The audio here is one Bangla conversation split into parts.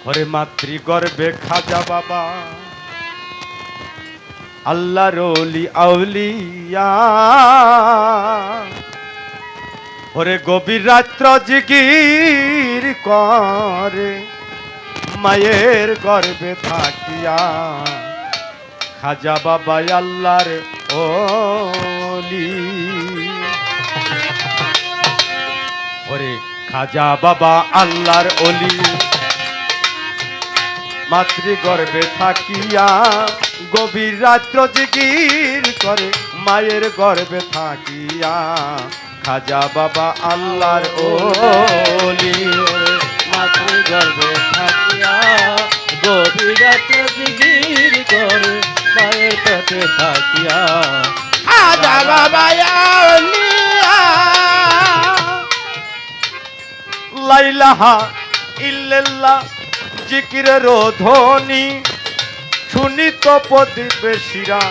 ওরে মাতৃগর্ভে খাজা বাবা আল্লাহর ওলি আউলিয়া, ওরে গভীর রাত্র জিকির করে মায়ের গর্ভে থাকিয়া। খাজা বাবা আল্লাহর ওলি, ওরে খাজা বাবা আল্লাহর ওলি মাতৃগর্ভে থাকিয়া গভীর রাত্র জিকির করে মায়ের গর্ভে থাকিয়া। খাজা বাবা আল্লাহর ওলি মাতৃগর্ভে থাকিয়া গভীর রাত্রে জিকির করে মায়ের পেটে থাকিয়া। খাজা বাবা আউলিয়া, লা ইলাহা ইল্লাল্লাহ জিকিরের ধ্বনি শুনিত প্রতিবেশীরা,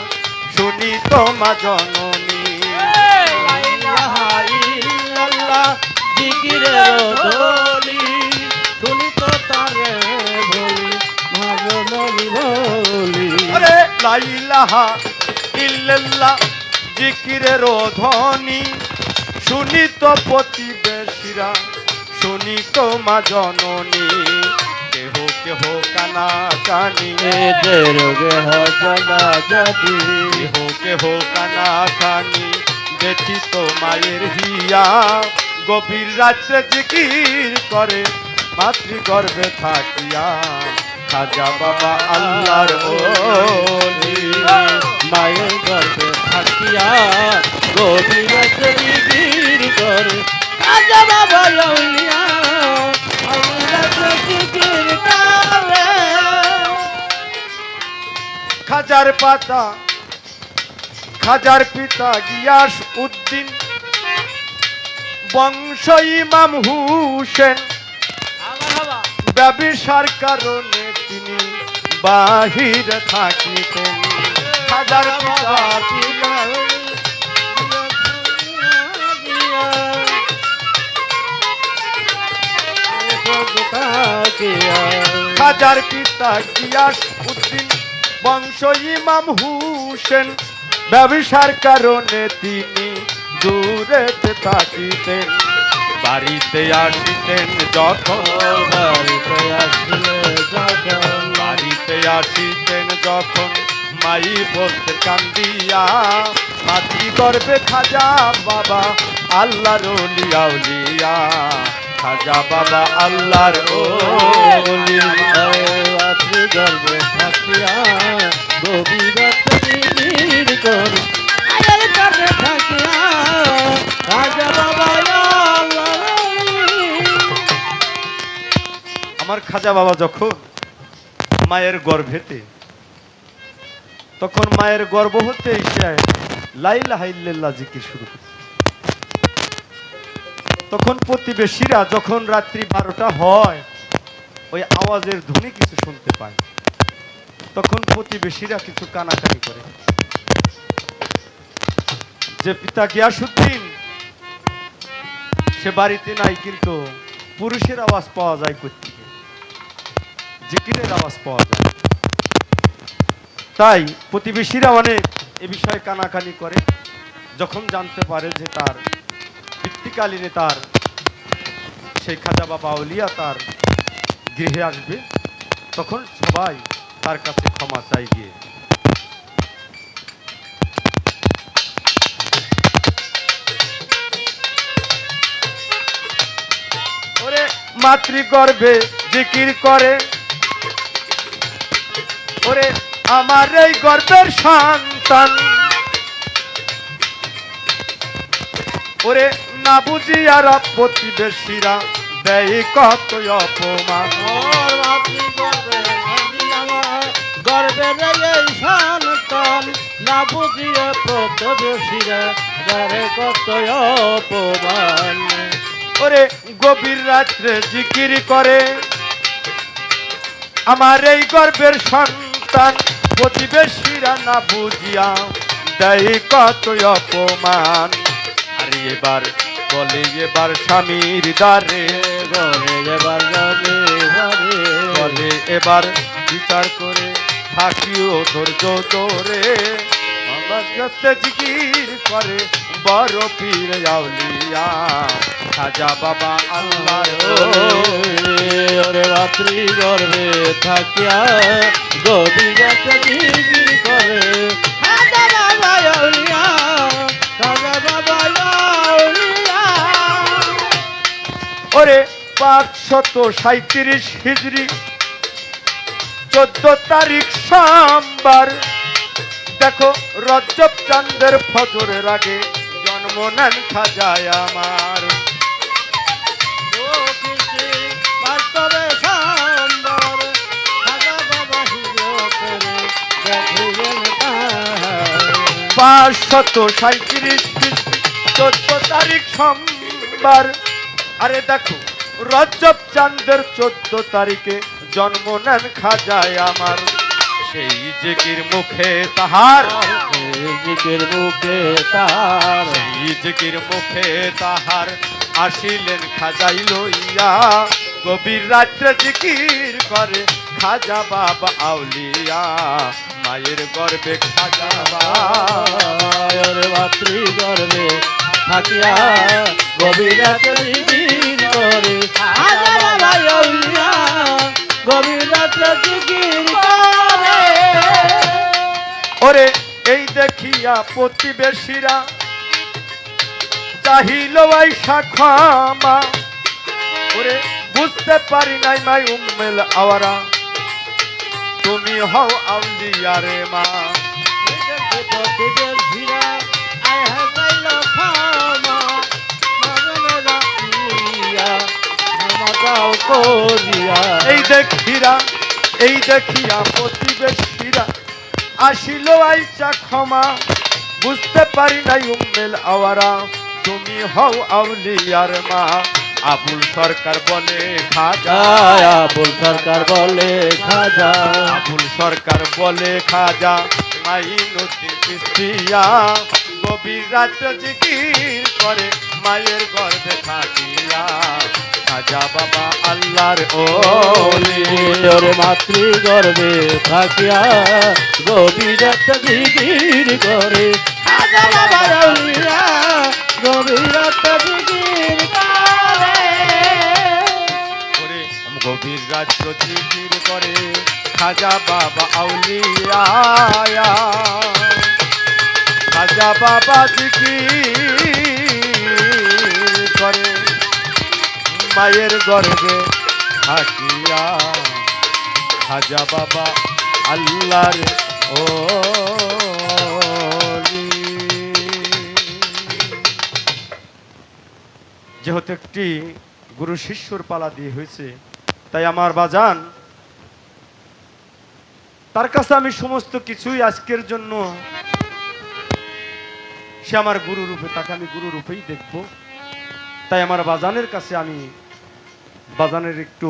শুনিত মা জননী। লা ইলাহা ইল্লাল্লাহ জিকিরের ধ্বনি শুনিত তারে বলি মা জননী বলি। ওরে লা ইলাহা ইল্লাল্লাহ জিকিরের ধ্বনি শুনিত প্রতিবেশীরা, শুনিত মা জননী। কেহ কেহ কানা কানি এদের গেহ জানা যদি কেহ কেহ কানা কানি দেখিত মায়ের হিয়া। গভীর রাত্রে জিকির করে মাতৃগর্ভে থাকিয়া। খাজা বাবা আল্লাহর ওলি মায়ের গর্ভে থাকিয়া গভীর রাত্রে জিকির করে খাজা বাবা আউলিয়া আল্লাহর জিকির করে। খাজার পাতা খাজার পিতা গিয়াস উদ্দিন বংশ ইমাম হুসেন, ব্যবসার কারণে তিনি বাহিরে থাকিতেন। খাজার পিতা খাজার পিতা গিয়াস উদ্দিন বংশ ইমাম হুসেন, ব্যবসার কারণে তিনি দূরে থাকিতেন। বাড়িতে আসিতেন যখন বাড়িতে আসিতেন যখন মাই বলতে কান্দিয়া। মাতৃগর্ভে খাজা বাবা আল্লাহর ওলি আউলিয়া। খাজা বাবা আল্লাহর ওলি মাতৃগর্ভে থাকিয়া গভীর রাত্রে জিকির করে মায়ের পেটে থাকিয়া। খাজা বাবা আমার খাজা বাবা যখন মায়ের গর্ভেতে, তখন মায়ের গর্ভ হতে এসে লা ইলাহা ইল্লাল্লাহ জিকির শুরু করছে। তখন প্রতিবেশীরা যখন রাত্রি 12টা হয় ওই আওয়াজের ধ্বনি কিছু শুনতে পায়, তখন প্রতিবেশীরা কিছু কানাকানি করে যে পিতা গিয়াসউদ্দিন সে বাড়িতে নাই, কিন্তু পুরুষের আওয়াজ পাওয়া যায় কোত্থেকে, জিকিরের আওয়াজ পাওয়া যায়। তাই প্রতিবেশীরা অনেক এ বিষয়ে কানাকানি করে। যখন জানতে পারে যে তার পিতৃকালীনে তার সেই খাজা বাবা আউলিয়া তার গৃহে আসবে, তখন সবাই তার কাছে ক্ষমা চাই গিয়ে। ওরে মাতৃগর্ভে জিকির করে, ওরে আমার এই গর্ভের সন্তান, ওরে না বুঝিয়া প্রতিবেশীরা দেয় কত অপমান। গর্বের এই সন্তান না বুঝিয়ে প্রতিবেশীরা করে কত অপমান। ওরে গভীর রাত্রে জিকির করে আমার এই গর্ভের সন্তান, প্রতিবেশীরা না বুঝিয়া দেয় কত অপমান। আর এবার বলে এবার স্বামীর দ্বারে, বলে এবার বলে এবার বিচার করে থাকিও ধৈর্য ধরে আমার কাছে জিকির করে বড় পীর আউলিয়া খাজা বাবা আল্লাহর ওরে রাত্রি গর্বে থাকিয়া গভীর রাতে জিকির করে খাজা বাবা আউলিয়া খাজা বাবা আউলিয়া। ওরে 537 হিজরি 14 তারিখ সোমবার দেখো রজব চাঁদের ফজরের আগে জন্ম নেন খাজায় আমার বাস্তবে সুন্দর খাজা বাবা হিজরতের দেখিলেন তার। 537 14 তারিখ সোমবার আরে দেখো রজব চাঁদের 14 তারিখে জন্ম নেন খাজায় আমার সেই জিকির মুখে তাহার জিকির মুখে তার সেই জিকির মুখে তাহার আসিলেন খাজাই লইয়া গভীর রাত্রে জিকির করে খাজা বাবা আউলিয়া মায়ের গর্বে খাজা বাবা রাত্রি গর্বে থাকিয়া গভীর রাতে জিকির করে খাজা বাবা আউলিয়া গভীর রাতে জিকির করে। ওরে এই দেখিয়া প্রতিবেশীরা চাহিল আইসা ক্ষমা ওরে বুঝতে পারি নাই মাই উম্মেল আওয়ারা তুমি হও আউলিয়া রে মা প্রতিবেশীরা আয় চাইল ক্ষমা মাগনা রাখিয়া ক্ষমাটাও করিয়া। এই দেখিয়া প্রতিবেশীরা আসিল আইসা ক্ষমা বুঝতে পারি নাই উম্মেল আওয়ারা তুমি হও আউলিয়ার মা আবুল সরকার বলে খাজা আবুল সরকার বলে খাজা আবুল সরকার বলে খাজা মাইনুদ্দিন চিশতিয়া গভীর রাত্রে জিকির করে মায়ের গর্ভে থাকিয়া খাজা বাবা আল্লাহর ওলি ওরে মাতৃ গর্ভে থাকিয়া গভীর রাতে জিকির করে খাজা বাবা আউলিয়া গভীর রাতে জিকির করে। করে গভীর রাত্রে জিকির করে খাজা বাবা আউলিয়া খাজা বাবা জিকির করে মায়ের গর্ভে থাকিয়া খাজা বাবা আল্লাহর ওলি। যেহেতু একটি গুরু শিষ্যর পালা দিয়ে হয়েছে তাই আমার বাজান তার কাছে আমি সমস্ত কিছুই আজকের জন্য সে আমার গুরু রূপে তাকে আমি গুরু রূপেই দেখব তাই আমার বাজানের কাছে আমি বাজানের একটু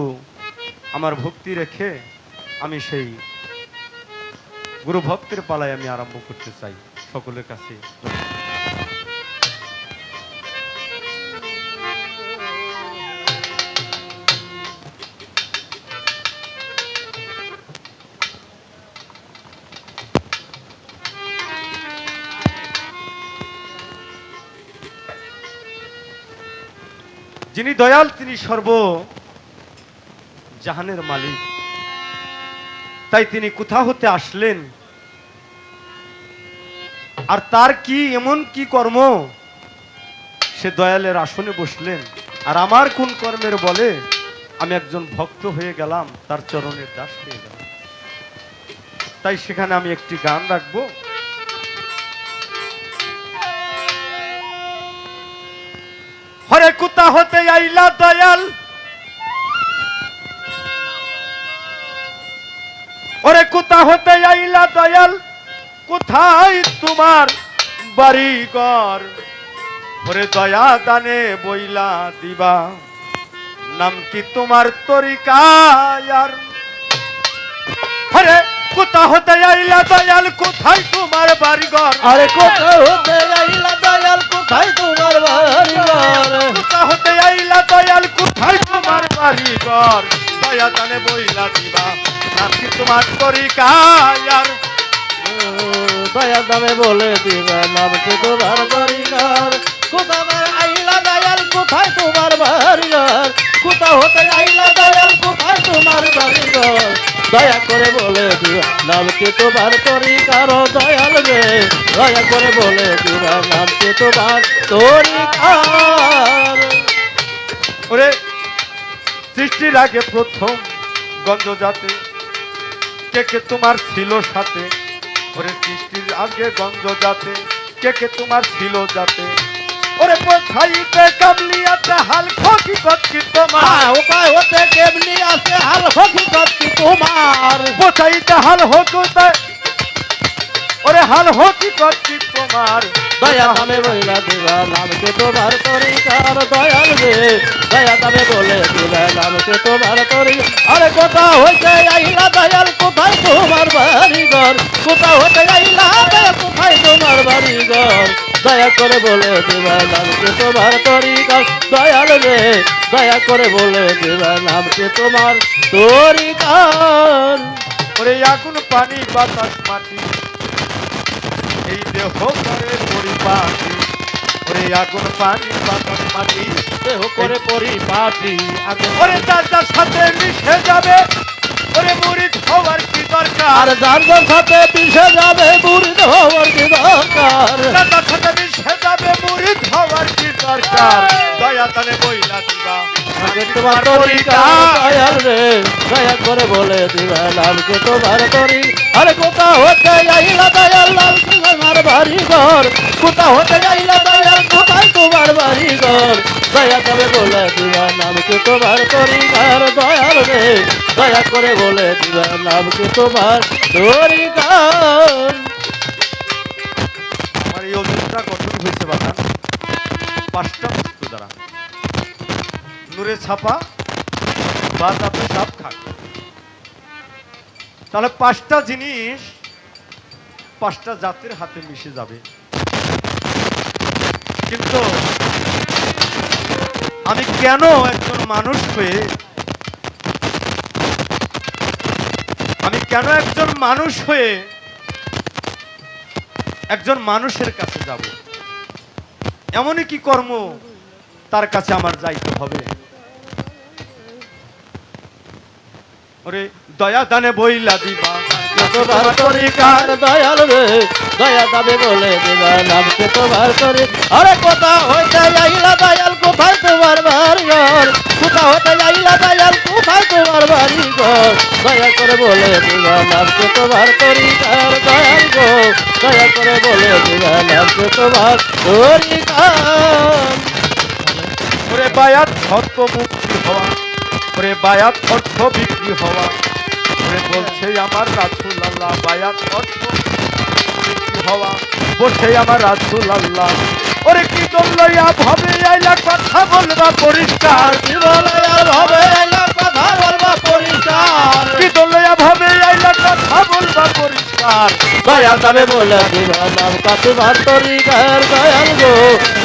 আমার ভক্তি রেখে আমি সেই গুরু ভক্তের পালায় আমি আরম্ভ করতে চাই সকলের কাছে যিনি দয়াল তিনি সর্ব জাহানের মালিক তাই তিনি কোথা হতে আসলেন আর তার কি এমন কি কর্ম সে দয়ালের আসনে বসলেন আর আমার কোন কর্মের বলে আমি একজন ভক্ত হয়ে গেলাম তার চরণের দাস হয়ে গেলাম তাই সেখানে আমি একটি গান রাখবো হরে কোথা হতে আইলা দয়াল ওরে কোথা হতে আইলা দয়াল কোথায় তোমার বাড়ি ঘর ওরে দয়া দানে বইলা দিবা নাম কি তোমার তরিকায়ার হরে কোথা হতে আইলা দয়াল কোথায় তোমার বাড়ি ঘর আরে কোথা হতে আইলা দয়াল কোথায় তোমার বাড়ি ঘর কোথা হতে আইলা দয়াল কোথায় তোমার বাড়ি ঘর দয়া দানে বইলা দিবা নাম কি তোমার তরিকার দয়া দামে বলে দিবে নাম কি তোমার বাড়িঘর কোথায় আইলা দয়াল কোথায় তোমার বাড়িঘর কোথা হতে আইলা দয়াল কোথায় তোমার বাড়িঘর দয়া করে বলে দিবে নাম কি তোমার তরিকার দয়াল রে দয়া করে বলে দিবে নাম কি তোমার তরিকার ওরে সৃষ্টির আগে প্রথম গন্ধ যাতে কে কে তোমার ছিল সাথে ওরে সৃষ্টির আগে গন্ধ যাতে কে কে তোমার ছিল যাতে ওরে কোথাইতে কামলিয়াতে হাল হকিকত কি তোমার উপায় হতে কেমনি আছে হাল হকিকত কি তোমার কোথাইতে হাল হকুতে ওরে হাল হকিকত কি তোমার দয়া দামে বইলা দিবা নাম কে তোমার তরিকার দয়াল রে দয়া দামে বলে দিবা নাম কে তোমার তরিকার আরে কোথা হইতে আইলা দয়াল কোথায় তোমার বাড়ি ঘর কোথা হইতে আইলা দয়াল কোথায় তোমার বাড়ি ঘর দয়া করে বলে দিবা নাম কে তোমার তরিকার দয়াল রে দয়া করে বলে দিবা নাম কে তোমার তরিকার ওরে আগুন পানি বাতাস মাটি এই দেহ করে পরিপাটি ওরে আগুন পানি বাতাস মাটি দেহ করে পরিপাটি আগে ওরে যার যার সাথে মিশে যাবে ওরে মুরিদ হওয়ার কি দরকার আর যার যার সাথে মিশে যাবে মুরিদ হওয়ার কি দরকার যার যার সাথে মিশে যাবে মুরিদ হওয়ার কি দরকার দয়া তানে বইলা দিবা আগে তোমার তরিকা দয়াল রে দয়া করে বলে দিবা লালকে তোমার তরি আরে কোথা হতে আইলা দয়াল লাল তোমার বাড়ি ঘর কোথা হতে আইলা দয়াল কোথায় তোমার বাড়ি ঘর দয়া করে বলে দিবা নামকে তোমার তরিকার দয়াল রে দয়া করে বলে দিবা নামকে তোমার তরিকার আমার এই অভিযোগটা গঠন হয়েছে বাবা 5টা বস্তু দ্বারা নূরে ছাপা বাদা পেশাব খাক তাহলে 5টা জিনিস 5টা জাতির হাতে মিশে যাবে কিন্তু আমি কেন একজন মানুষ হয়ে একজন মানুষের কাছে যাব এমনই কি কর্ম তার কাছে আমার যাইতে হবে ওরে দয়া দানে বইলা দিবা তোমার তরিকার দয়াল রে দয়া দাবে বলে দিবা নামকে তোমার তরি আরে কোথা হইতে আইলা দয়াল কোথায় তোমার বাড়ি ঘর কোথা হইতে আইলা দয়াল কোথায় তোমার বাড়ি ঘর দয়া করে বলে দিবা নামকে তোমার তরিকার দয়াল গো দয়া করে বলে দিবা নামকে তোমার তরিকার ওরে বায়াত সত্য মুক্তি হওয়া ওরে বায়াত অর্থ বিক্রি হওয়া ওরে বলছে আমার রাসূল আল্লাহ বায়াত অর্থ বিক্রি হওয়া বলছে আমার রাসূল আল্লাহ ওরে কি দলইয়া ভাবে আইলা কথা বলবা পরিষ্কার কি বলে আর ভাবে আইলা কথা বলবা পরিষ্কার কি দলইয়া ভাবে আইলা কথা বলবা পরিষ্কার দয়া দামে বলে দিবা নামকা তোমার তরিকার দয়াল গো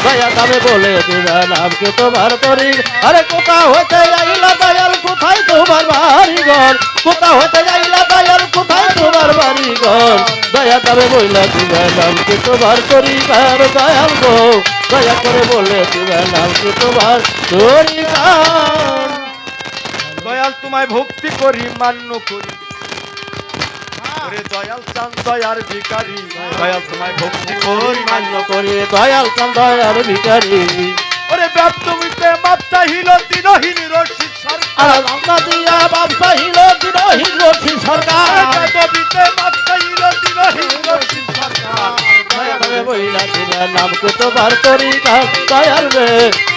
দয়া দামে বলে দিবা নামকে তোমার তরিক আরে কোথা হতে আইলা দয়াল কোথায় তোমার বাড়ি ঘর কোথা হতে আইলা দয়াল কোথায় তোমার বাড়ি ঘর দয়া দামে বলে দিবা নামকে তোমার তরিকার দয়াল গো দয়া করে বলে দিবা নামকে তোমার তরিকার দয়াল তোমায় ভক্তি করি মান্য করি ওরে দয়াল চান দয়ার ভিখারি দয়াল তোমায় ভক্তি করি মান্য করি দয়াল দয়ার ভিখারি ওরে ব্যর্থ হইতে মাত্রা হিল দিনহীন রশিদ সরকার আর আমরা দিয়া বাপসা হিল দিনহীন রশিদ সরকার বেদবিতে মাত্রা হিল দিনহীন রশিদ সরকার দয়া তবে বইলা দিবা নামকে তোমার তরিকার দয়াল রে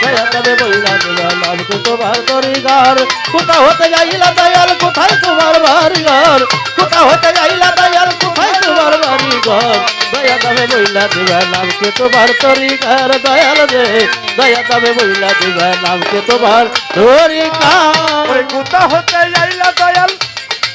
দয়া তবে বইলা দিবা নামকে তোমার তরিকার কোথা হতে যাইলা দয়াল কোথায় তোমার বাড়ি ঘর কোথা হতে যাইলা দয়াল কোথায় তোমার বাড়ি ঘর দয়া তবে বইলা দিবা নামকে তোমার তরিকার দয়াল রে দয়া তবে বইলা দিবা নামকে তোমার তরিকার ওরে কোথা হতে আইলা দয়াল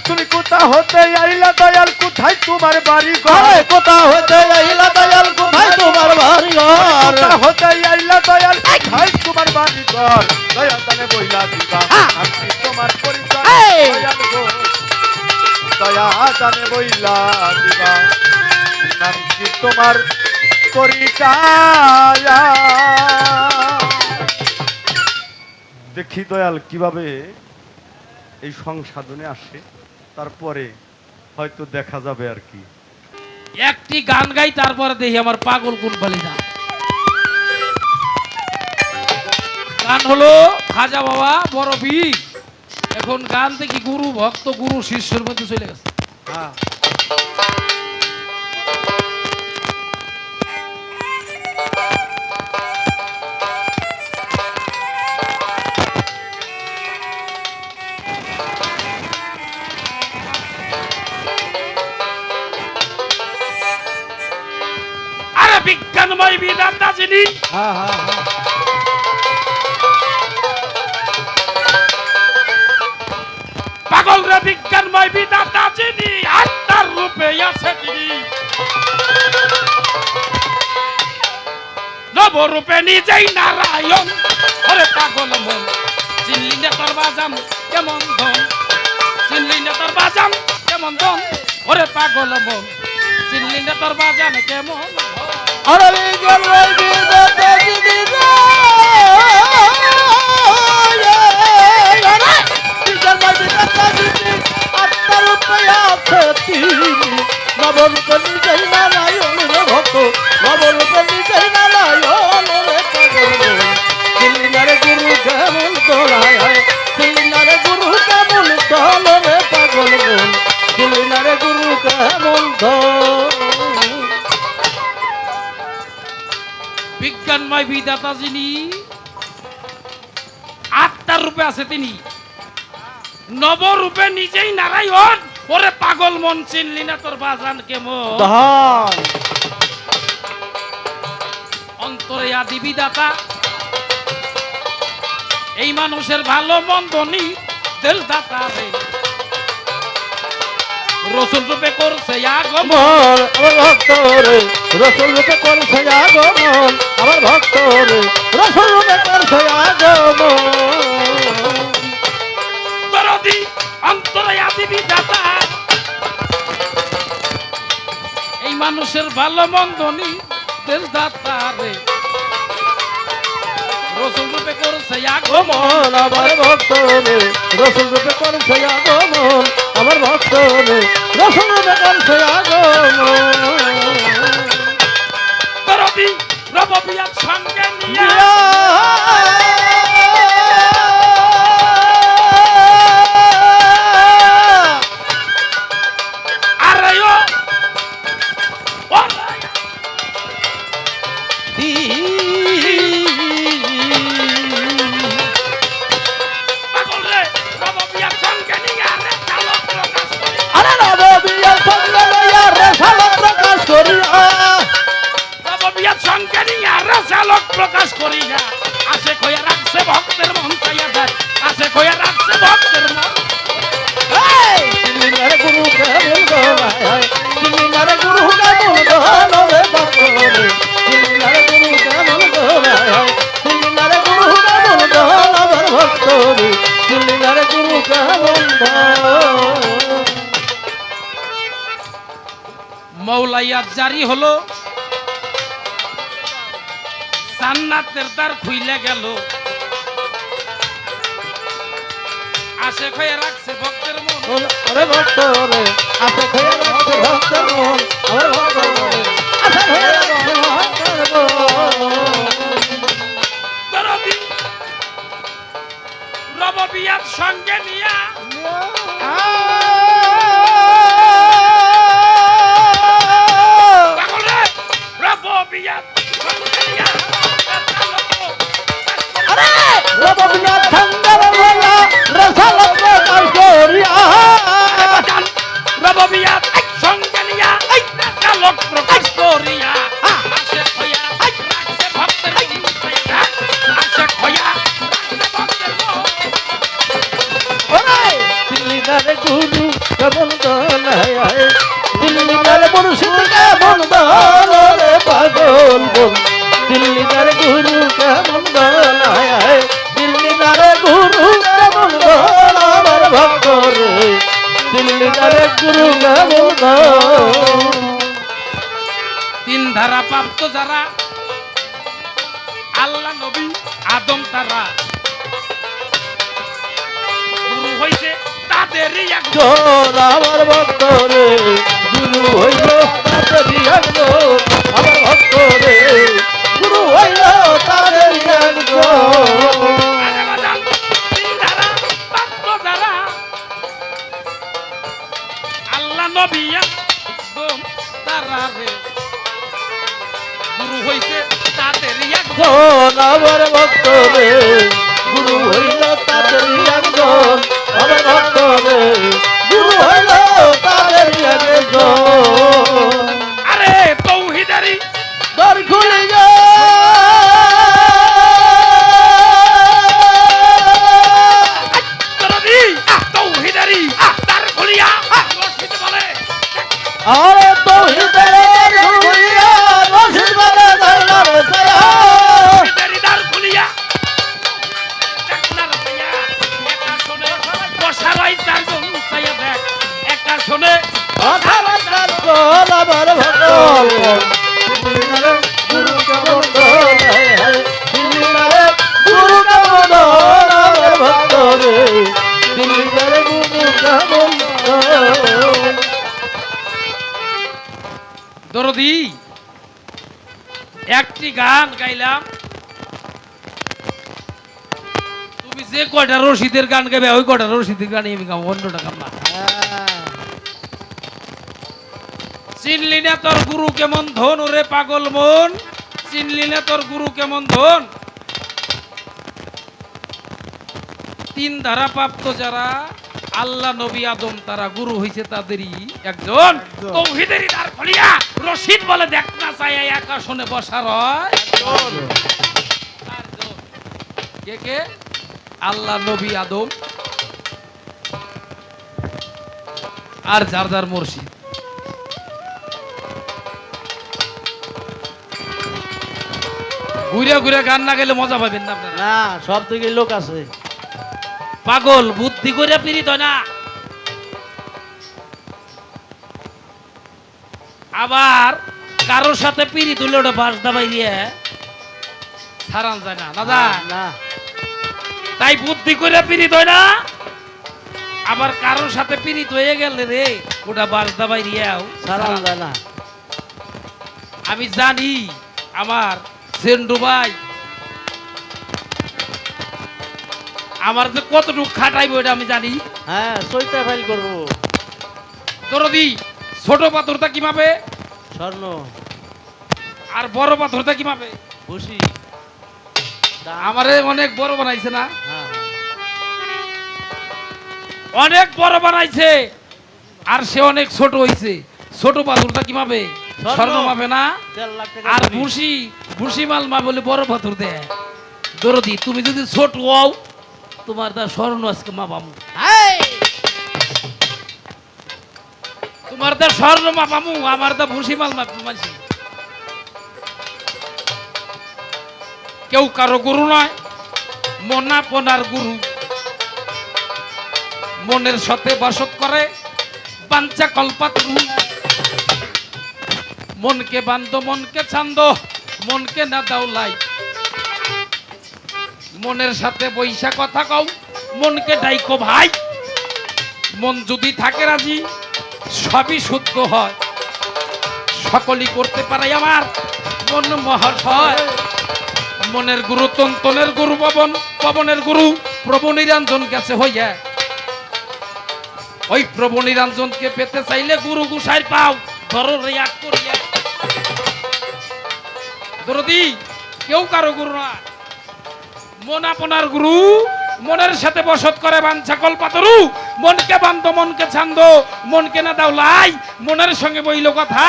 তুমি কোথা হতে আইলা দয়াল কোথায় তোমার বাড়ি ঘর আরে কোথা হতে আইলা দয়াল কোথায় তোমার বাড়ি ঘর কোথা হতে আইলা দয়াল কোথায় তোমার বাড়ি ঘর দয়াল তানে বইলা দিবা আমি তোমার পরিচয় এই! দয়াল গো দয়া তানে বইলা দিবা নাম কি তোমার পরিচয় দেখি দয়াল কিভাবে এই সংসাধনে আসে তারপরে হয়তো দেখা যাবে আর কি একটি গান গাই তারপরে দেখি আমার পাগল কোন বলি না গান হলো খাজা বাবা বড় বীর এখন গান থেকে গুরু ভক্ত গুরু শিষ্যের মধ্যে চলে গেছে হ্যাঁ আরে বিজ্ঞানময় বিধাতা যিনি হ্যাঁ হ্যাঁ হ্যাঁ পাগল রে বিজ্ঞানময় বিধাতা যিনি আত্মার রূপে আছে তিনি নবরূপে নিজেই নারায়ণ ওরে পাগল মন চিনলি না তোর বাজাম কেমন ধন চিনলি না তোর বাজাম কেমন ধন ওরে পাগল মন চিনলি না তোর বাজাম কেমন ধন আরে বিজ্ঞান ভাই বিধাতা যিনি বিজ্ঞান ভাই বিধাতা যিনি আত্মার রূপে আছে তিনি নবরূপে নিজেই নারায়ণ রে ভক্ত নবরূপে নিজেই নারায়ণ রে পাগল চিল্লারে গুরু কেমন দোলায় চিল্লারে গুরু কেমন দল রে পাগল চিল্লারে গুরু কেমন দল বিজ্ঞানময় বিধাতা যিনি আত্মার রূপে আছে তিনি নবরূপে নিজেই নারায়ণ ওরে পাগল মন চিনলি না তোর বাজান কেমন ধান অন্তরে আদি বিধাতা এই মানুষের ভালো মন্দ নি দেশ দাতা রে রসুল রূপে করছে আগমন মন আমার ভক্ত রে রসুল রূপে করছে আগমন আমার ভক্ত রে রসুল রূপে করছে আগমন দরদি অন্তরে আদি বিধাতা এই মানুষের ভালো মন্দ নি দেশ দাতা রে রসুল রূপে করছে আগমন মন আমার ভক্ত রে রসুল রূপে করছে আগমন আমার ভক্ত রে রসুল রূপে করছে আগমন দরদি রববিয়ার সঙ্গে নিয়ে আরে ও ওরে পাগল রে রববিয়ার সঙ্গে নিয়ে আরে চালক প্রকাশ করে আরে নববিয়ার সঙ্গে লইয়া রেশাল প্রকাশ করিয়া রববিয়ার সঙ্গে নিয়ে আরে চালক প্রকাশ করিয়া আসে কইয়া রাখছে ভক্তের মন চাইয়া যায় আসে কইয়া রাখছে ভক্তের মন চিল্লিনারে গুরু কেমন দোলায় চিল্লিনারে গুরু কেমন দোলে বাপরে চিল্লিনারে গুরু কেমন দোলায় চিল্লিনারে গুরু কেমন দোল আমার ভক্ত রে চিল্লিনারে গুরু কেমন দোল মৌলাইয়াত জারি হলো জান্নাতের দ্বার খুইলে গেল আসে খয়ে রাখছে ভক্তের মন আরে ভক্ত রে আসে খেয়ে রাখছে ভক্তের মন আমার ভক্ত রে আসে খেয়ে রাখছে ভক্তের মন দরদি রববিয়াত সঙ্গে নিয়া পাগল রে রববিয়াত সঙ্গে নিয়া আরে রববিয়াত সঙ্গের লইয়া রেশাল প্রকাশ করিয়া রববিয়াত সঙ্গে নিয়া চালক প্রকাশ করিয়া আসে খয়া রাখছে ভক্তের আসে খয়া রাখছে ভক্তের ওরে দিল্লি মুর্শিদ কেমন দল রে পাগল মন দিল্লিদার গুরু কেমন দল হায় হায় দিল্লিদার গুরু কেমন দল আমার ভক্ত রে দিল্লিদার গুরু কেমন দল তিন ধারা প্রাপ্ত যারা আল্লাহ নবী আদম তারা গুরু হইছে তাদেরই একজন জন আমার ভক্ত রে গুরু হইল তাদেরই একজন আমার ভক্ত রে গুরু হইল তাদেরই একজন আরে বাজান, তিন ধারা প্রাপ্ত যারা আল্লাহ নবী আদম তারা রে গুরু হইছে তাদেরই একজন জন আমার ভক্ত রে গুরু হইল তাদেরই একজন আমার ভক্ত রে গুরু হইল তাদেরই একজন আরে তৌহিদারি দর খুলে যা তরদি তৌহিদারি তার খুলিয়া রশিদ বলে আরে তৌহিদের খুলিয়া রশিদ বলে দরবার সায়া তৌহিদারি তার খুলিয়া দেখলার ভাইয়া একা শুনে বসারাই চারজন চাইয়া দেখ একা শুনে কথা বার্তার কল আমার ভক্ত গুরু কেমন দল হায় হায় দিল্লিদারে গুরু কেমন দল আমার ভক্ত রে দিল্লিদারে গুরু কেমন দল দরদি একটি গান গাইলাম তুমি যে কয়টা রশিদের গান গাবে ওই কয়টা রশিদের গান আমি গাবো অন্যটা গাম না চিনলি না তোর গুরু কেমন ধন ওরে পাগল মন চিনলি না তোর গুরু কেমন ধন তিন ধারা প্রাপ্ত যারা আল্লাহ নবী আদম তারা গুরু হইছে তাদেরই একজন তৌহিদেরই দ্বার খুলিয়া রশিদ বলে দেখ না চাই একা শুনে বসা রয় চারজন। কে কে আল্লাহ নবী আদম আর যার যার মুর্শিদ ঘুরে ঘুরে গান না গেলে মজা পাবেন না আপনারা না সব থেকে লোক আছে পাগল বুদ্ধি করে পীড়িত হয় না আবার কারোর সাথে পীড়িত হলে ওটা বাস দাবাই দিয়ে ছাড়ান যায় না দাদা না তাই বুদ্ধি করে পীড়িত হয় না আবার কারোর সাথে পীড়িত হয়ে গেলে রে ওটা বাস দাবাই দিয়েও সারান যায় না আমি জানি আমার সেন্ডু ভাই আমার যে কতটুকু খাটাইবো এটা আমি জানি হ্যাঁ সইটা ফাইল করবো দরদি ছোট পাথরটা কি মাপে স্বর্ণ আর বড় পাথরটা কি মাপে খুশি আমারে অনেক বড় বানাইছে না হ্যাঁ অনেক বড় বানাইছে আর সে অনেক ছোট হইছে ছোট পাথরটা কি মাপে স্বর্ণ। স্বর্ণ মাপে না 4 লাখ টাকা আর চুরি। ভুসি ভুসি মাল মা বলে বড় পাথর দেয় দরদি তুমি যদি ছোট হও তোমার দা স্বর্ণ আজকে মাপামু তোমার দা স্বর্ণ মাপামু আমার দা ভুসি মাল মানছি কেউ কারো গুরু নয় মনা পনার গুরু মনের সাথে বাসত করে বাঞ্চা কল্পাতরু মনকে বান্ধ মনকে ছান্দ মনকে না দাওলাই মনের সাথে বৈশা কথা কও মনকে ডাইকো ভাই মন যদি থাকে রাজি সবই শুদ্ধ হয় সকলই করতে পারে আমার মন মহাশয় মনের গুরু তন্তনের গুরু পবন পবনের গুরু প্রভু নিরঞ্জন গেছে হইয়া ওই প্রভু নিরঞ্জনকে পেতে চাইলে গুরু গুসাই পাও ধরো রিয়াক করিয়া দরদি কেউ কারো গুরু না মন আপনার গুরু মনের সাথে বসত করে বাঞ্ছা কল্পাতরু মনকে বান্ধ মনকে ছান্দ মনকে না দাও লাই মনের সঙ্গে বইল কথা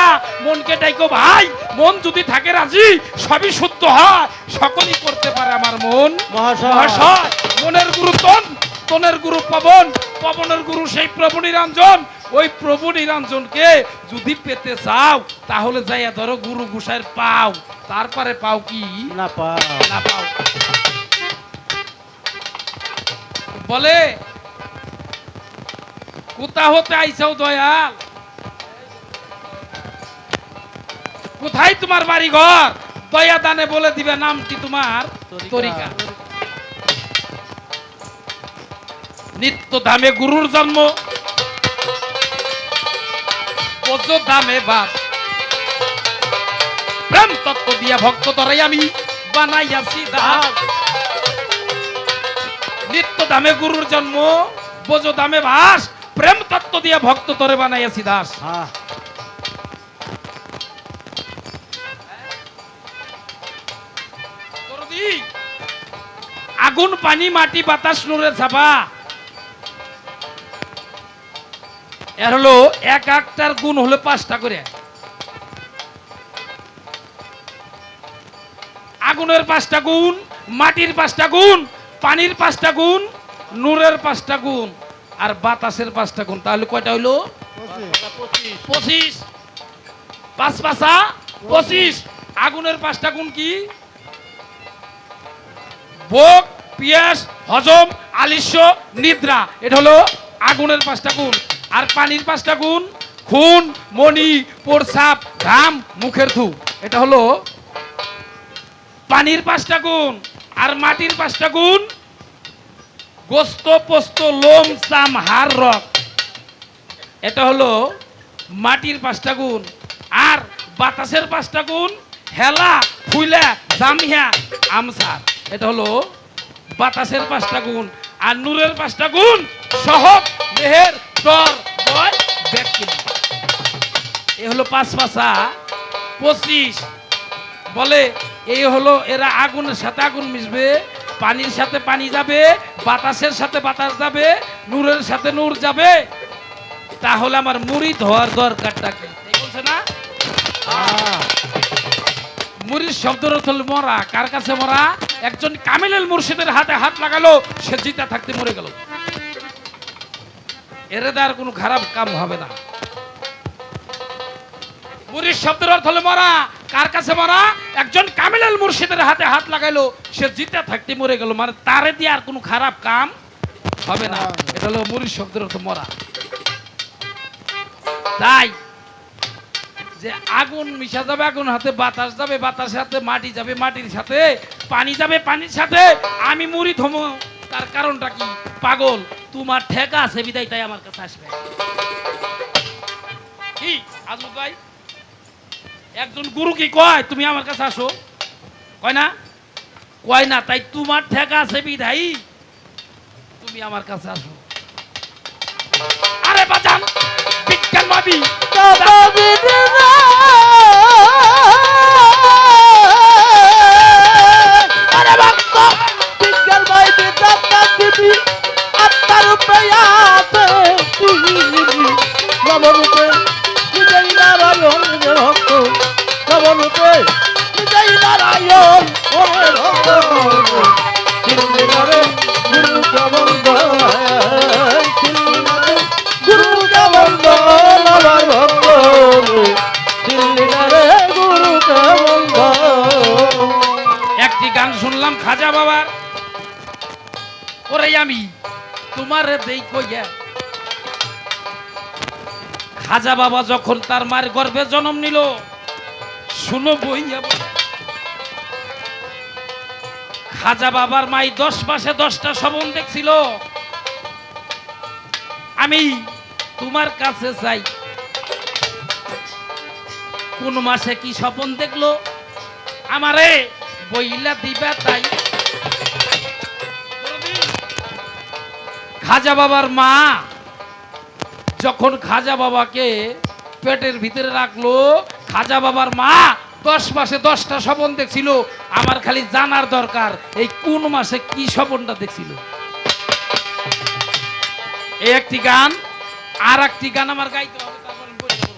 মনকে ডাইকো ভাই মন যদি থাকে রাজি সবই শুদ্ধ হয় সকলই করতে পারে আমার মন মহাশয়। মহাশয় মনের গুরু তন তনের গুরু পবন পবনের গুরু সেই প্রভু নিরঞ্জন ওই প্রভু নিরঞ্জনকে যদি পেতে চাও তাহলে যাইয়া ধরো গুরু গোসাইয়ের পাও, তারপরে পাও কি না পাও। না পাও। বলে কোথা হতে আইসাও দয়াল, কোথায় তোমার বাড়ি ঘর? দয়া দানে বলে দিবে নামটি তোমার তরিকা। নিত্য ধামে গুরুর জন্ম, বোঝ ধামে বাস, প্রেম তত্ত্ব দিয়া ভক্ত তরাই আমি বানাইয়াছি দাস। নিত্য ধামে গুরুর জন্ম, বোঝ ধামে বাস, প্রেম তত্ত্ব দিয়া ভক্ত তরে বানাইয়াছি দাস। হ্যাঁ দরদি, আগুন পানি মাটি বাতাস নূরের ছাপা, এর হলো এক একটার গুণ হলো 5টা করে। আগুনের 5টা গুণ, মাটির 5টা গুণ, পানির 5টা গুণ, নূরের 5টা গুণ, আর বাতাসের 5টা গুণ। তাহলে কয়টা হইলো? 25। 5 5 25। আগুনের 5টা গুণ কি? ভোগ, পিয়াস, হজম, আলিস্য, নিদ্রা। এটা হলো আগুনের 5টা গুণ। আর পানির 5টা গুণ, খুন, মনি, প্রস্রাব, ঘাম, মুখের থু। এটা হলো পানির 5টা গুণ। আর মাটির 5টা গুণ, গোস্ত, পোস্ত, লোম, চাম, হাড়, রক। এটা হলো মাটির 5টা গুণ। আর বাতাসের 5টা গুণ, হেলা, ফুইলা, জামিয়া, আমসার। এটা হলো বাতাসের 5টা গুণ। আর নূরের 5টা গুণ, সহব, মেহের, ডর, ভয়, ব্যক্তি। এ হলো 5 5 25। বলে এই হলো এরা আগুনের সাথে আগুন মিশবে, পানির সাথে পানি যাবে, বাতাসের সাথে বাতাস যাবে, নূরের সাথে নূর যাবে। তাহলে আমার মুরিদ হওয়ার দরকারটা কি? এই বলছে না? মুরিদ শব্দের অর্থ হলো মরা। কার কাছে মরা? একজন কামিলুল মুর্শিদের হাতে হাত লাগালো, সে জিতা থাকতে মরে গেল। এর দ্বারা কোনো খারাপ কাম হবে না। মুরিদ শব্দের অর্থ হলো মরা। কার কাছে মরা? একজন কামিলুল মুর্শিদের হাতে হাত লাগাইলো, সে জিতা থাকতে মরে গেল। মানে তারে দিয়ে আর কোনো খারাপ কাম হবে না। এটা হলো মুরিদ শব্দের অর্থ মরা। তাই যে আগুন মিশা যাবে, আগুন হাতে বাতাস যাবে, বাতাসের সাথে মাটি যাবে, মাটির সাথে পানি যাবে, পানির সাথে আমি মুরিদ হমো। তার কারণটা কি? পাগল, তোমার ঠেকা আছে বিদায় তাই আমার কাছে আসবে। কি আজমত ভাই, একজন গুরু কি কয় তুমি আমার কাছে আসো? কয় না? কয় না। তাই তোমার ঠেকা আছে বিদায় তুমি আমার কাছে আসো। আরে বাজান বিজ্ঞান ভাবি আরে ভক্ত বিজ্ঞান ভাই বিদ্যার দিবি আত্মার রূপে আছে নবরূপে বিজয়ী নারায়ণ রে ভক্ত, নবরূপে বিজয়ী নারায়ণ ওরে ভক্ত। দিল্লি করে গুরু গোবিন্দ, দিল্লি করে গুরু গোবিন্দ আমার ভক্ত, দিল্লি করে গুরু গোবিন্দ। একটি গান শুনলাম খাজা বাবার, ওরে আমি তোমার দেই কইয়া। খাজা বাবা যখন তার মায়ের গর্ভে জন্ম নিল, শুনো বইয়া বলে, খাজা বাবার মাই 10 মাসে 10টা স্বপ্ন দেখছিল। আমি তোমার কাছে চাই, কোন মাসে কি স্বপ্ন দেখলো আমারে বইলা দিবা তাই। খাজা বাবার মা যখন খাজা বাবাকে পেটের ভিতরে রাখলো, খাজা বাবার মা 10 মাসে 10টা স্বপ্ন দেখছিল। আমার খালি জানার দরকার এই কোন মাসে কি স্বপ্নটা দেখছিল। এই একটি গান, আর একটি গান আমার গাইতে হবে, তারপর আমি বলতে পারবো।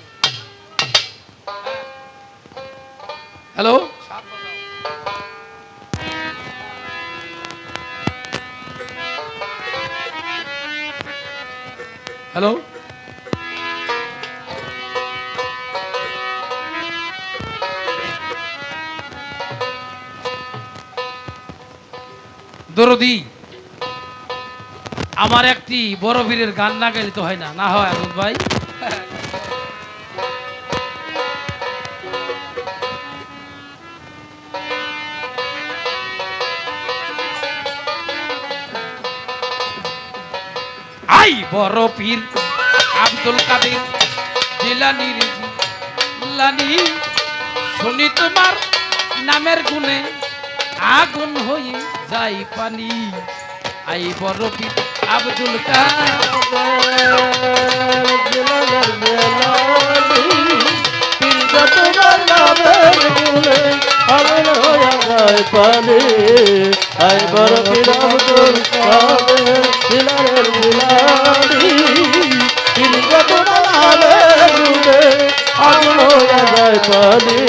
হ্যালো, হ্যালো, দরদি আমার একটি বড় বীরের গান না গাইলে তো হয় না, না হয় আনন্দ ভাই? আই বড় পীর আব্দুল কাদের জিলানী রে জিলানী, শুনি তোমার নামের গুণে আগুন হয়ে যাই পানি। আই বড় পীর আব্দুল কাদের তোমার নামের গুণে আগুন হয়ে যায় পানি। আই বড় পীর আব্দুল কাদের জিলানের জিলানী, তোমার নামের গুণে আগুন হয়ে যায় পানি।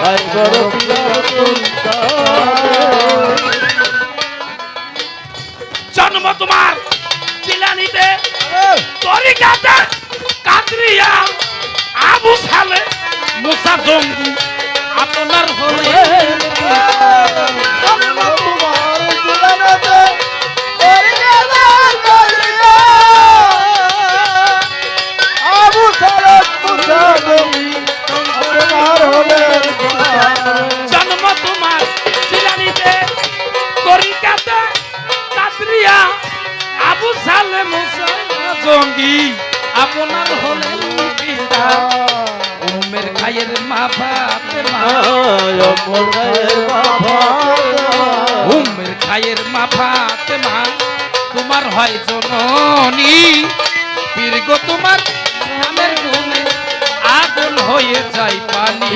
আই বড় পীর আব্দুল কাদের। জন্ম তোমার জিলানিতে, তরিকাতে কাদরিয়া, আবু সালে মুসা জঙ্গি আপনার হলে জন্ম তোমার জিলানিতে, তরিকাতে কাদরিয়া, আবু সালে মুসা জঙ্গি আপনার হলে পিতা। উমের খায়ের মা ফাতেমা, উমের খায়ের মা ফাতেমা তোমার হয় জননী। পীর গো তোমার নামের গুণে আগুন হয়ে যায় পানি।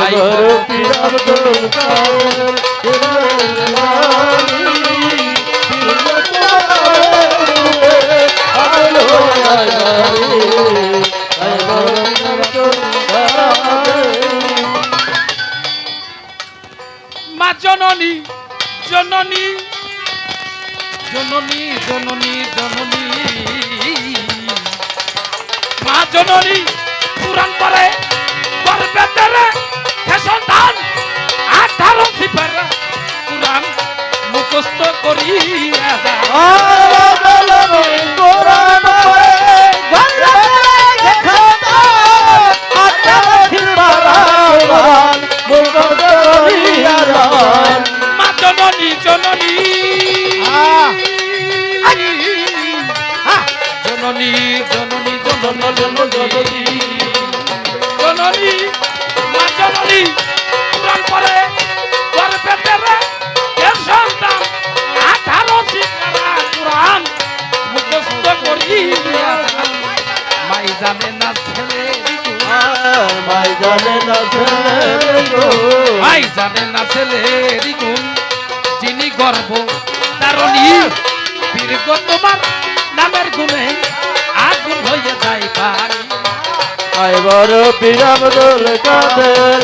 আই বড় পীর আব্দুল কাদের জিলানী, আগুন হয়ে যায় পানি। আই বড় পীর আব্দুল কাদের। মা জননী জননী জননী জননী জননী, মা জননী পুরাণ পরে গর্বে তেরে হে সন্তান 18 সিপারা পুরাণ মুখস্থ করিয়া যা। মা জননী জননী জননী জননী জননী জননী, মা জননী পুরাণ পরে গর্বে তেরে হে সন্তান 18 সিপারা পুরাণ মুখস্থ করিয়া যা। মাই জানে না ছেলে, মাই জানে না ছেলের গুণ। মাই জানে না ছেলের গুণ, যিনি গর্ব তারণী। পীর গো তোমার নামের গুণে আগুন হয়ে যায় পানি। আই বড় পীর আব্দুল কাদের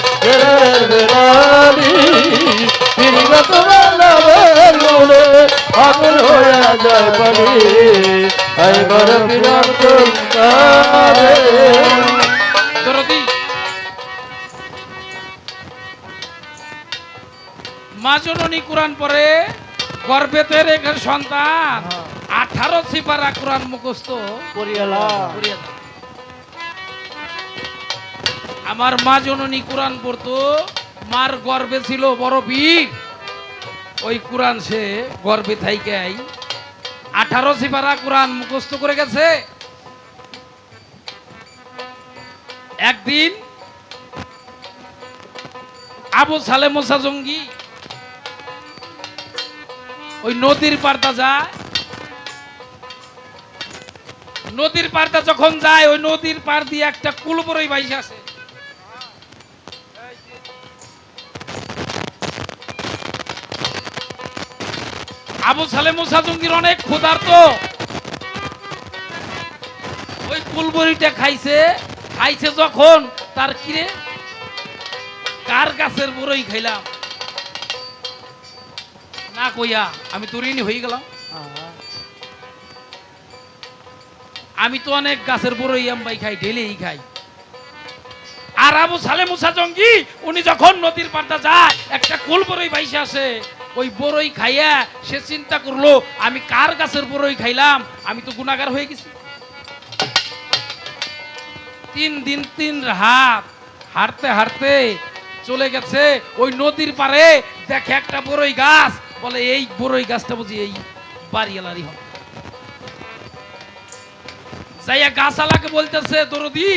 জিলানী, তোমার নামের গুণে আগুন হয়ে যায় পানি। আই বড় পীর আব্দুল কাদের। দরদি মা জননী কোরআন পরে গর্ভেতে রেখে সন্তান 18 সিপারা কোরআন মুখস্থ করিয়া দাও। আমার মা জননী কোরআন পড়তো, মার গর্ভে ছিল বড় বীর, ওই কোরআন সে গর্ভে থাইকাই 18 সিপারা কোরআন মুখস্থ করে গেছে। একদিন আবু সালে মুসা জঙ্গি ওই নদীর পাড়টা যায়, নদীর পাড়টা যখন যায় ওই নদীর পাড় দিয়ে একটা কুলবরই বাইসে আসে। আবু সালে মুসা জঙ্গির অনেক ক্ষুধার্ত, ওই কুলবরিটা খাইছে। খাইছে যখন তার কিরে কার গাছের বড়ই খাইলাম না কইয়া আমি তো ঋণী হয়ে গেলাম। আমি তো অনেক গাছের বড়ই আমবাই খাই, ঢেলেই খাই। আর আবু সালে মুসা জঙ্গি উনি যখন নদীর পাড়টা যায় একটা কুল বড়ই বাইসে আসে, ওই বড়ই খাইয়া সে চিন্তা করলো আমি কার গাছের বড়ই খাইলাম, আমি তো গুনাহগার হয়ে গেছি। 3 দিন 3 রাত হাঁটতে হাঁটতে চলে গেছে ওই নদীর পারে, দেখে একটা বড়ই গাছ, বলে এই বড়ই গাছটা বুঝি এই বাড়িওয়ালারই হবে। যাইয়া গাছালাকে বলতেছে, দরদি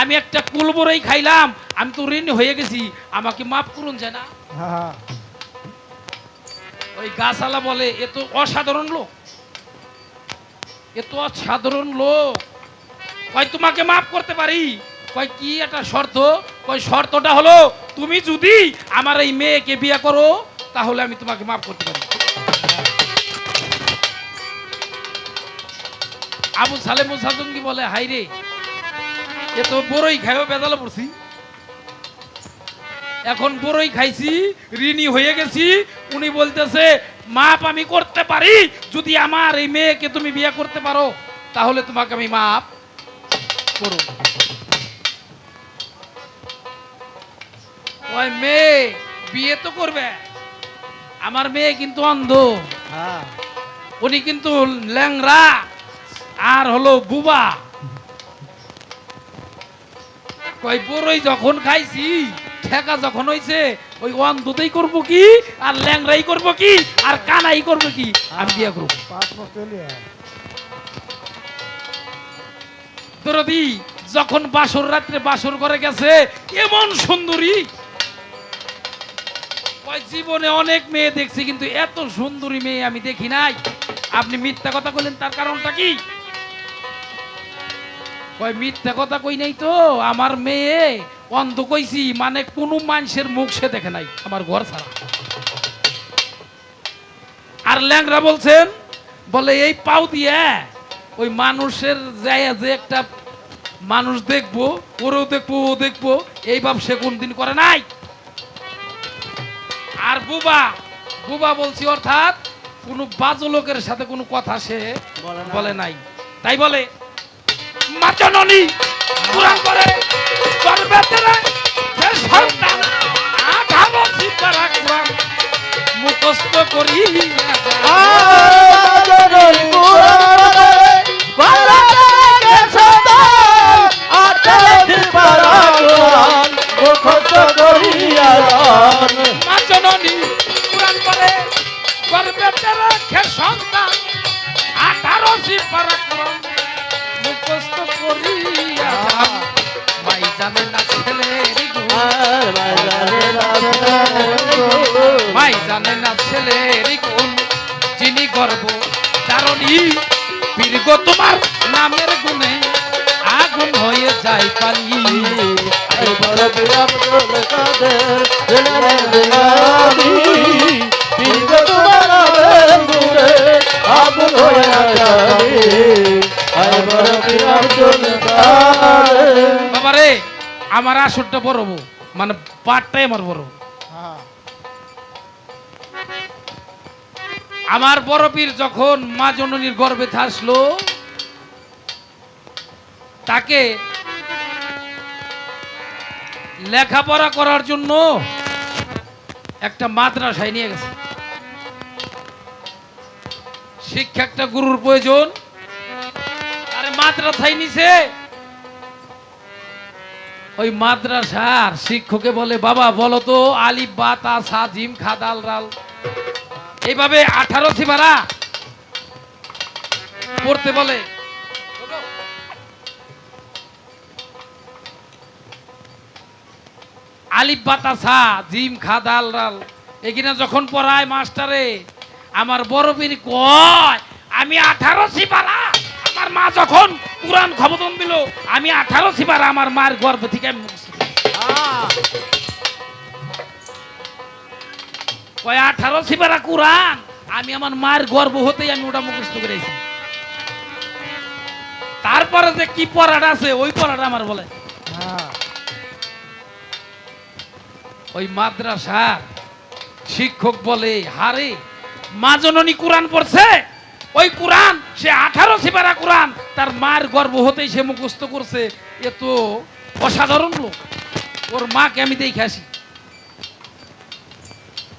আমি একটা কুল বড়ই খাইলাম, আমি তো ঋণী হয়ে গেছি, আমাকে মাফ করুন যায় না? হ্যাঁ ওই গাছালা বলে, এ তো অসাধারণ লোক, এ তো অসাধারণ লোক, কয় তোমাকে মাফ করতে পারি। কয় কি একটা শর্ত? কয় শর্তটা হলো তুমি যদি আমার এই মেয়েকে বিয়ে করো তাহলে আমি তোমাকে মাফ করতে পারি। আবু সালেম মুসাজঙ্গি বলে, হাই রে, এ তো বড়ই খাইও বেদালে পড়ছি, এখন বড়ই খাইছি ঋণী হয়ে গেছি, উনি বলতেছে মাপ আমি করতে পারি যদি আমার এই মেয়েকে তুমি বিয়ে করতে পারো তাহলে তোমাকে আমি মাপ করো। ওই মেয়ে বিয়ে তো করবে, আমার মেয়ে কিন্তু অন্ধ, হ্যাঁ উনি কিন্তু ল্যাংরা আর হলো বুবা। কই বড়ই যখন খাইছি ঠেকা যখন হইছে ওই অন্ধতেই করবো কি আর ল্যাংরাই করবো কি আর কানাই করবো কি, আমি বিয়ে করবো। দরদি যখন বাসর রাত্রে বাসর করে গেছে, এমন সুন্দরী, কই জীবনে অনেক মেয়ে দেখছি কিন্তু এত সুন্দরী মেয়ে আমি দেখি নাই। আপনি মিথ্যা কথা কইলেন, তার কারণটা কি? কই মিথ্যা কথা কই নাই তো, আমার মেয়ে অন্ধ কইছি, মানে কোনো মানুষের মুখ সে দেখে নাই আমার ঘর ছাড়া। আর ল্যাংরা বলছেন, বলে এই পাও দিয়ে ওই মানুষের যায় যে একটা মানুষ দেখবো, ওরও দেখবো ও দেখবো, এই ভাব সে কোনদিন করে নাই। আর বুবা, বুবা বলছি অর্থাৎ কোনো বাজে লোকের সাথে কোনো কথা সে বলে নাই। তাই বলে মা জননী কুরআন করে গর্ভেতে যে সন্তান 18 সিপারা কুরআন মুখস্থ করি মা জননী কুরআন করে গর্ভেতে রাখে সন্তান 18 সিপারা কুরআন মুখস্থ করিয়া মাই জানে না ছেলের গুণ, মাই জানে না ছেলের গুণ, যিনি গর্ব ধারণী বীরগ তোমার নামের গুণে আগুন হয়ে যায় পানি। বাবারে আমার আসরটা বড় বউ, মানে পাটটাই আমার বড়। আমার বড় পীর যখন মা জননীর গর্ভে আসলো, তাকে লেখাপড়া করার জন্য একটা মাদ্রাসায় নিয়ে গেছে। শিক্ষা একটা গুরুর প্রয়োজন, আরে মাদ্রাসায় নিছে। ওই মাদ্রাসার শিক্ষকে বলে, বাবা বলো তো আলিফ বা তা সা জিম খা দাল রাল, এইভাবে 18 সিপারা পড়তে বলে। আলিফ বা তা সা জিম খা দাল রাল এখানে যখন পড়ায় মাস্টারে, আমার বড় পীর কয় আমি 18 সিপারা, আমার মা যখন কুরআন খবরন দিল আমি 18 সিপারা আমার মার গর্ভ থেকে কয় 18 সিপারা কুরআন আমি আমার মার গর্ভ হতেই আমি ওটা মুখস্থ করেছি। তারপরে যে কি পড়াটা আছে ওই পড়াটা আমার বলে। ওই মাদ্রাসার শিক্ষক বলে, হারে মা জননী কুরআন পড়ছে, ওই কুরআন সে 18 সিপারা কুরআন তার মার গর্ভ হতেই সে মুখস্থ করছে, এ তো অসাধারণ লোক, ওর মাকে আমি দেখে আসি।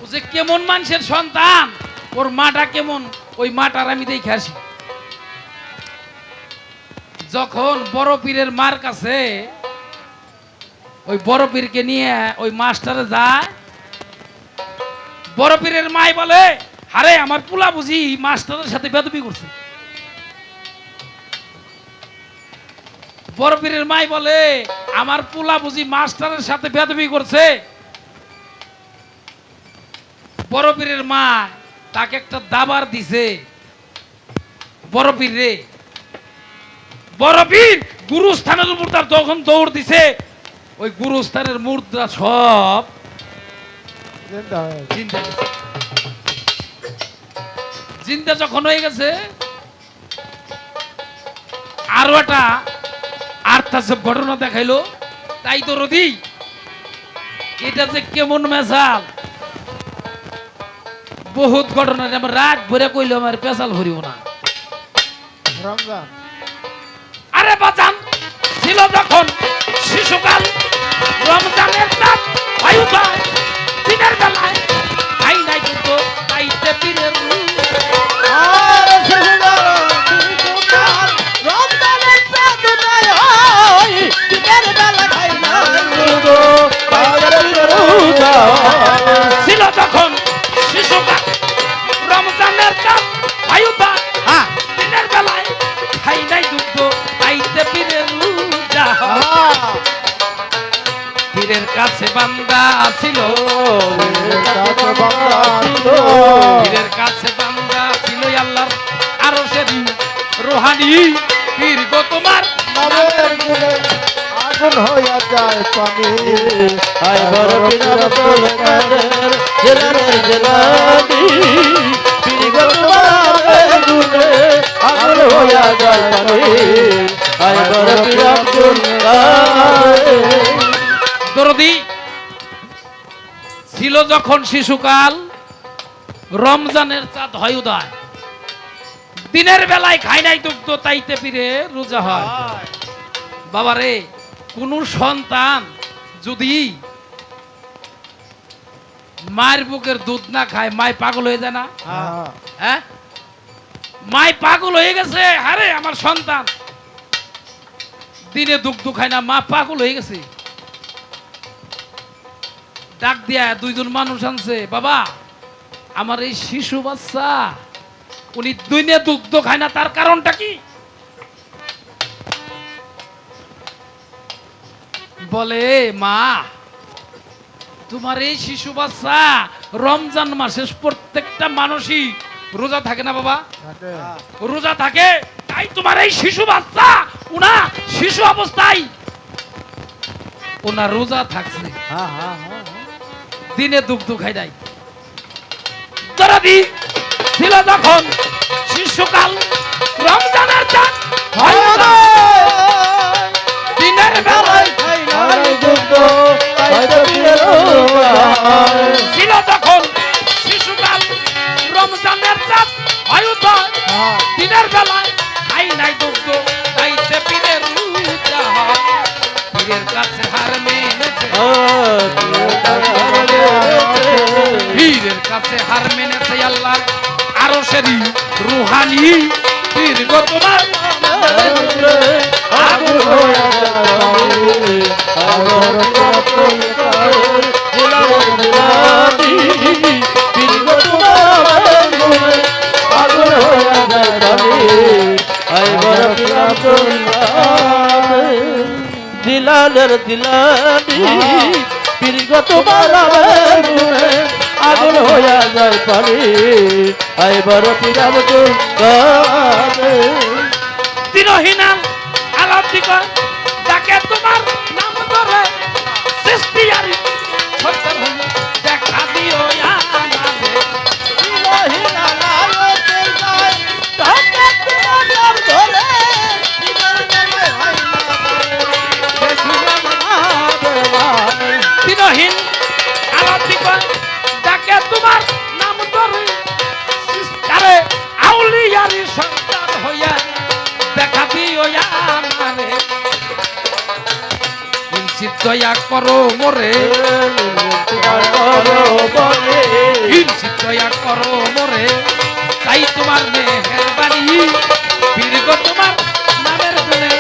ও যে কেমন মানুষের সন্তান, ওর মাটা কেমন, ওই মাটার আমি দেখে আসি। যখন বড় পীরের মার কাছে ওই বড় পীরকে নিয়ে ওই মাস্টারে যায়, বড় পীরের মাই বলে, আরে আমার পোলা বুঝি মাস্টারের সাথে বেদবি করছে। বড় পীরের মাই বলে, আমার পোলা বুঝি মাস্টারের সাথে বেদবি করছে। বড় পীরের মা তাকে একটা দাবার দিছে। বড় পীর রে, বড় পীর গুরুস্থানের উপর তার যখন দৌড় দিছে, ওই গুরুস্থানের মুদ্রা সব জিন্দা গেছে। জিন্দা যখন হয়ে গেছে, আরো একটা আর্থাসব ঘটনা দেখাইলো। তাই তো রদি, এটা যে কেমন মেজাল, বহুত ঘটনা আমার রাত ভরে কইলো আমার পেশাল ভরিব না। রমজান আরে বাজান ছিল যখন শিশুকাল, রমজানের রাত বায়ুদায়, দিনের বেলায় আই নাই কিন্তু তাইতে পীরের রূপ। আর শিশুকাল রমজানের চাঁদ নাই হয়, দিনের বেলা খাই না গো তাইতে পীরের রোজা। ছিল যখন শিশুকাল, রমজানের রাত বায়ুদায়, দিনের বেলায় খাই নাই দুধ তাইতে পীরের রোজা। পীরের কাছে বান্দা ছিল, পীরের কাছে বান্দা ছিল আল্লাহর আরশের রোহানি পীর গো তোমার আগুন হইয়া যায় পানি। আই বড় পীর আব্দুল কাদের জেলানের জেলানি, পীর গো তোমার আগুনে আগুন হইয়া যায় পানি। আই বড় পীর আব্দুল কাদের। দরদি ছিল যখন শিশুকাল, রমজানের চাঁদ হয় উদয়, দিনের বেলায় খাই নাই দুগ্ধ তাইতে পীরে রোজা হয়। বাবারে, কোন সন্তান যদি মায়ের বুকের দুধ না খায়, মায় পাগল হয়ে যায় না? হ্যাঁ, মায় পাগল হয়ে গেছে, আরে আমার সন্তান দিনে দুগ্ধ খায় না, মা পাগল হয়ে গেছে। ডাক দিয়া দুইজন মানুষ আনছে, বাবা আমার এই শিশু বাচ্চা উনি দিনে দুগ্ধ খায় না, তার কারণটা কি? বলে, মা তোমার এই শিশু বাচ্চা রমজান মাসে প্রত্যেকটা মানুষই রোজা থাকে না বাবা, রোজা থাকে, তাই তোমার এই শিশু বাচ্চা উনা শিশু অবস্থায় ওনা রোজা থাকছে, দিনে দুগ্ধ খাই নাই। দরদি ছিল যখন শিশুকাল, রমজানের চাঁদ হয় উদয়, দিনের বেলায় খাই নাই দুধ তাইতে পীরের রোজা। ছিল যখন শিশুকাল, রমজানের চাঁদ হয় উদয়, দিনের বেলায় খাই নাই দুগ্ধ তাইতে পীরের রোজা। পীরের কাছে হার মেনেছে, পীরের কাছে হার মেনেছে আল্লাহ আরশেরই রুহানি পীর গো তোমার আগুন হইয়া যায় আগুন আব্দুল কাদের জেলানের জেলানি, পীর গো তোমার আগুনে আগুন হইয়া যায় পানি। আই বড় পীর আব্দুল কাদের জেলানের জেলানি, পীর গো তোমার আগুনে আগুন হইয়া যায় পানি। আই বড় পীর আব্দুল কাদের। তিরোহিনাল আলাদিকা যাকে তোমার নাম ধরে সৃষ্টিয়ারি সত্য দেখা দিও আমাদের। তিরোহিন আলাদিকা যাকে তোমার নাম ধরে আরে আউলিয়ারি সন্তান হইয়া দেখা দিও আমারে। কিঞ্চিত দয়া করো মোরে কিঞ্চিত দয়া করো মোরে তাই তোমার মেহেরবানি বীরগ তোমার নামের গুণে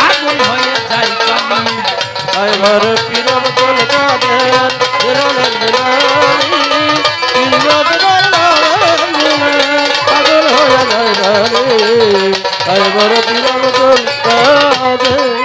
আগুন হয়ে যায় পানি আমার পিরম কলকাতার বিরলের বিরানি ইন্দ্রত পাগল হয়ে যায় রানী আমার পিরম কলকাতার